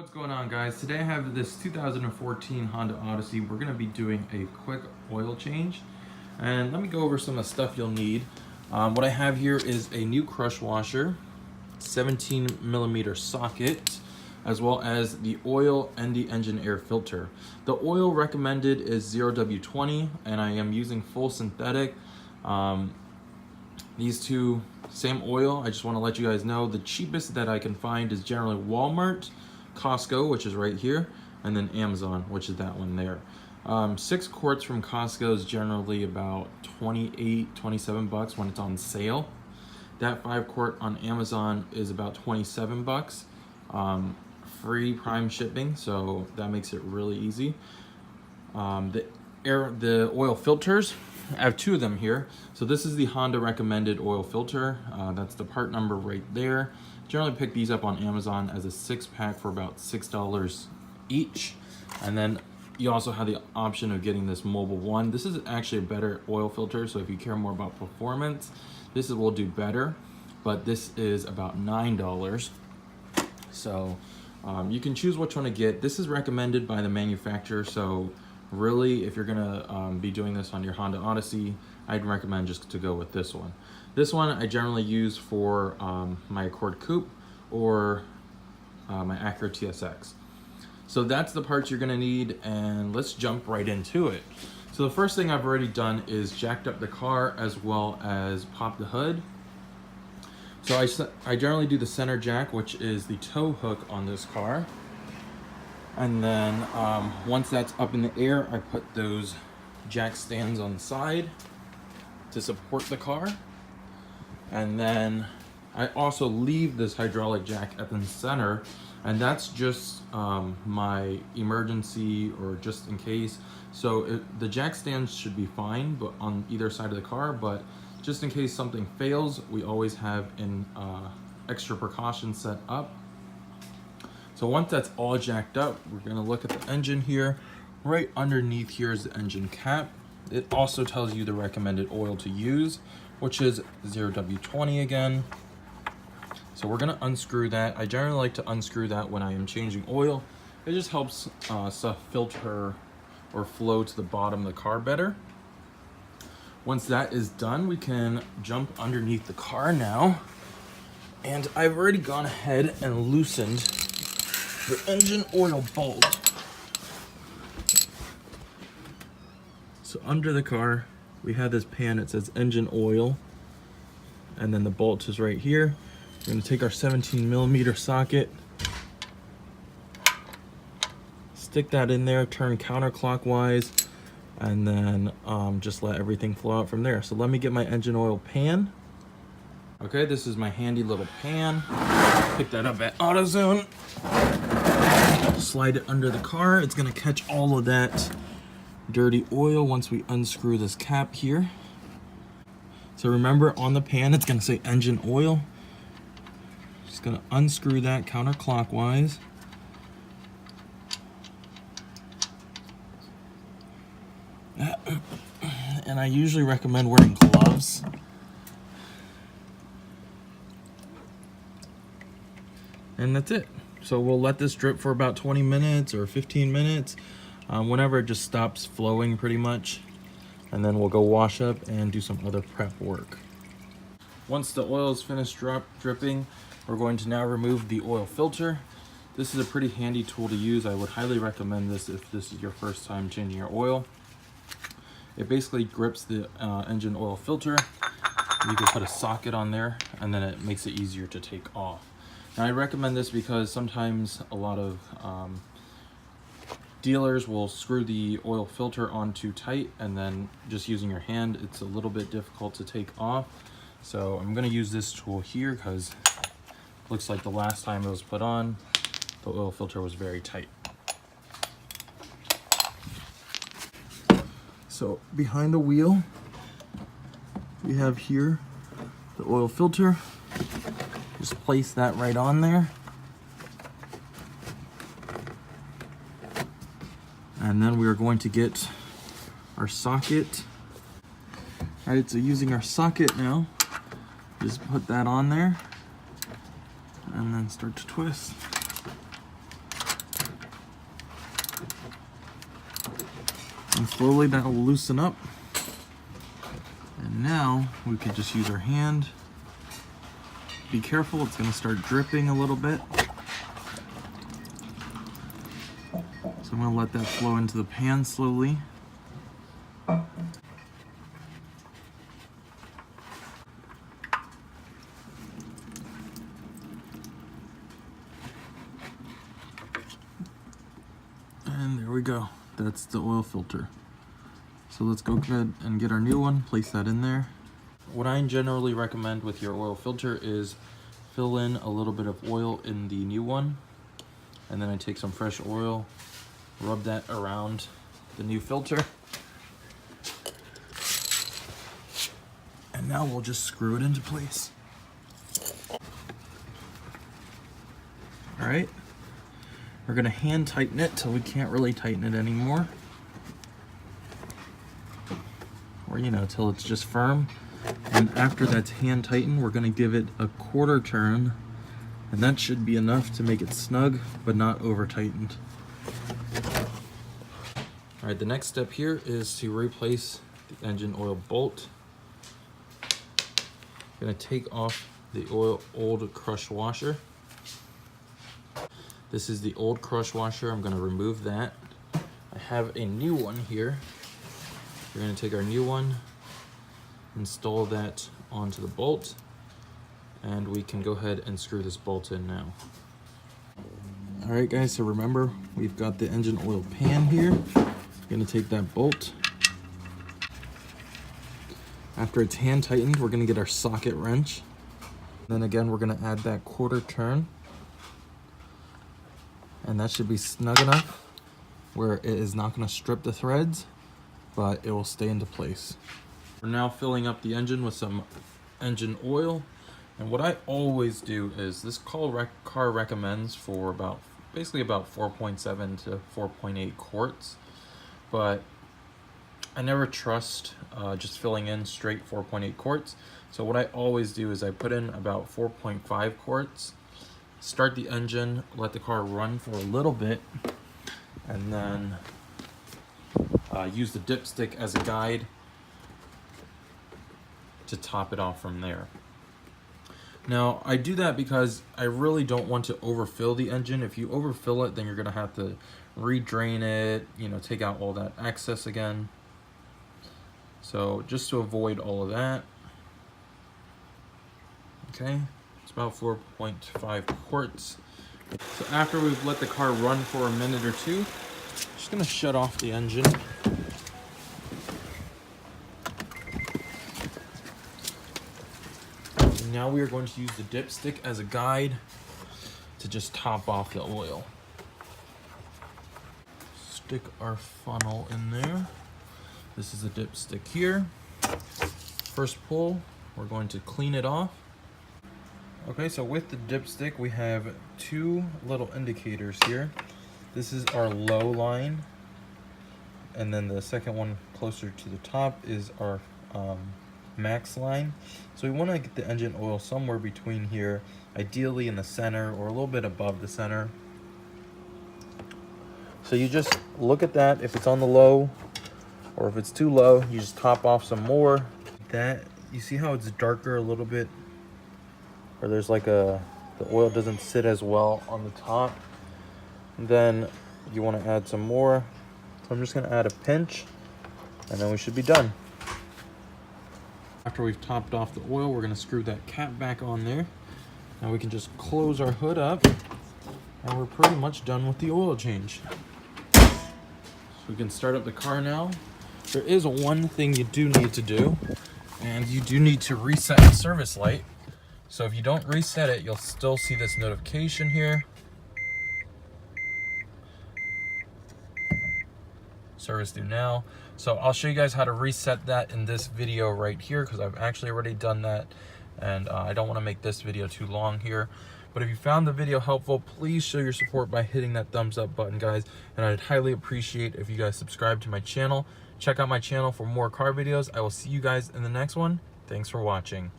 What's going on, guys? Today I have this 2014 Honda Odyssey. We're going to be doing a quick oil change, and let me go over some of the stuff you'll need. What I have here is a new crush washer, 17mm socket, as well as the oil and the engine air filter. The oil recommended is 0W20, and I am using full synthetic. These two, same oil. I just want to let you guys know the cheapest that I can find is generally Walmart, Costco, which is right here, and then Amazon, which is that one there. 6 quarts from Costco is generally about 28, 27 bucks when it's on sale. That 5 quart on Amazon is about 27 bucks. Free Prime shipping, so that makes it really easy. The oil filters, I have 2 of them here. So this is the Honda recommended oil filter. That's the part number right there. Generally pick these up on Amazon as a 6-pack for about $6 each. And then you also have the option of getting this mobile one. This is actually a better oil filter, so if you care more about performance, this will do better. But this is about $9. So you can choose which one to get. This is recommended by the manufacturer, so really, if you're gonna be doing this on your Honda Odyssey, I'd recommend just to go with this one. This one I generally use for my Accord Coupe or my Acura TSX. So that's the parts you're gonna need, and let's jump right into it. So the first thing I've already done is jacked up the car as well as popped the hood. So I generally do the center jack, which is the tow hook on this car. And then once that's up in the air, I put those jack stands on the side to support the car. And then I also leave this hydraulic jack at the center, and that's just my emergency or just in case. So the jack stands should be fine, but on either side of the car, but just in case something fails, we always have an extra precaution set up. So once that's all jacked up, we're gonna look at the engine here. Right underneath here is the engine cap. It also tells you the recommended oil to use, which is 0W20 again. So we're gonna unscrew that. I generally like to unscrew that when I am changing oil. It just helps stuff filter or flow to the bottom of the car better. Once that is done, we can jump underneath the car now. And I've already gone ahead and loosened the engine oil bolt. So under the car, we have this pan that says engine oil, and then the bolt is right here. We're gonna take our 17mm socket, stick that in there, turn counterclockwise, and then just let everything flow out from there. So let me get my engine oil pan. Okay, this is my handy little pan. Pick that up at AutoZone. Slide it under the car. It's gonna catch all of that dirty oil once we unscrew this cap here. So remember, on the pan it's gonna say engine oil. Just gonna unscrew that counterclockwise. And I usually recommend wearing gloves. And that's it. So we'll let this drip for about 20 minutes or 15 minutes, whenever it just stops flowing pretty much. And then we'll go wash up and do some other prep work. Once the oil is finished dripping, we're going to now remove the oil filter. This is a pretty handy tool to use. I would highly recommend this if this is your first time changing your oil. It basically grips the engine oil filter. You can put a socket on there, and then it makes it easier to take off. Now I recommend this because sometimes a lot of dealers will screw the oil filter on too tight, and then just using your hand, it's a little bit difficult to take off. So I'm gonna use this tool here because it looks like the last time it was put on, the oil filter was very tight. So behind the wheel, we have here the oil filter. Just place that right on there. And then we are going to get our socket. All right, so using our socket now, just put that on there and then start to twist. slowly that will loosen up. And now we can just use our hand. Be careful, it's going to start dripping a little bit. So I'm going to let that flow into the pan slowly. And there we go. That's the oil filter. So let's go ahead and get our new one, place that in there. What I generally recommend with your oil filter is fill in a little bit of oil in the new one, and then I take some fresh oil, rub that around the new filter, and now we'll just screw it into place. All right, we're gonna hand tighten it till we can't really tighten it anymore, or till it's just firm. And after that's hand tightened, we're gonna give it a quarter turn, and that should be enough to make it snug, but not over tightened. All right, the next step here is to replace the engine oil bolt. I'm gonna take off the old crush washer. This is the old crush washer. I'm gonna remove that. I have a new one here. We're gonna take our new one, install that onto the bolt, and we can go ahead and screw this bolt in now. All right guys, so remember, we've got the engine oil pan here. We're gonna take that bolt. After it's hand tightened, we're gonna get our socket wrench. Then again, we're gonna add that quarter turn, and that should be snug enough where it is not gonna strip the threads, but it will stay into place. We're now filling up the engine with some engine oil, and what I always do is this car recommends for basically about 4.7 to 4.8 quarts, but I never trust just filling in straight 4.8 quarts. So what I always do is I put in about 4.5 quarts, start the engine, let the car run for a little bit, and then use the dipstick as a guide to top it off from there. Now I do that because I really don't want to overfill the engine. If you overfill it, then you're gonna have to re-drain it, take out all that excess again. So just to avoid all of that, okay, it's about 4.5 quarts. So after we've let the car run for a minute or two, just gonna shut off the engine. Now we are going to use the dipstick as a guide to just top off the oil. Stick our funnel in there. This is the dipstick here. First pull, we're going to clean it off. Okay, so with the dipstick, we have two little indicators here. This is our low line, and then the second one closer to the top is our max line. So we want to get the engine oil somewhere between here, ideally in the center or a little bit above the center. So you just look at that. If it's on the low or if it's too low, you just top off some more. That, you see how it's darker a little bit, or there's like the oil doesn't sit as well on the top. And then you want to add some more. So I'm just going to add a pinch, and then we should be done. After we've topped off the oil, we're going to screw that cap back on there. Now we can just close our hood up, and we're pretty much done with the oil change. So we can start up the car now. There is one thing you do need to do, and you do need to reset the service light. So if you don't reset it, you'll still see this notification here. Service due now. So I'll show you guys how to reset that in this video right here, because I've actually already done that, and I don't want to make this video too long here. But if you found the video helpful, please show your support by hitting that thumbs up button, guys, and I'd highly appreciate if you guys subscribe to my channel. Check out my channel for more car videos. I will see you guys in the next one. Thanks for watching.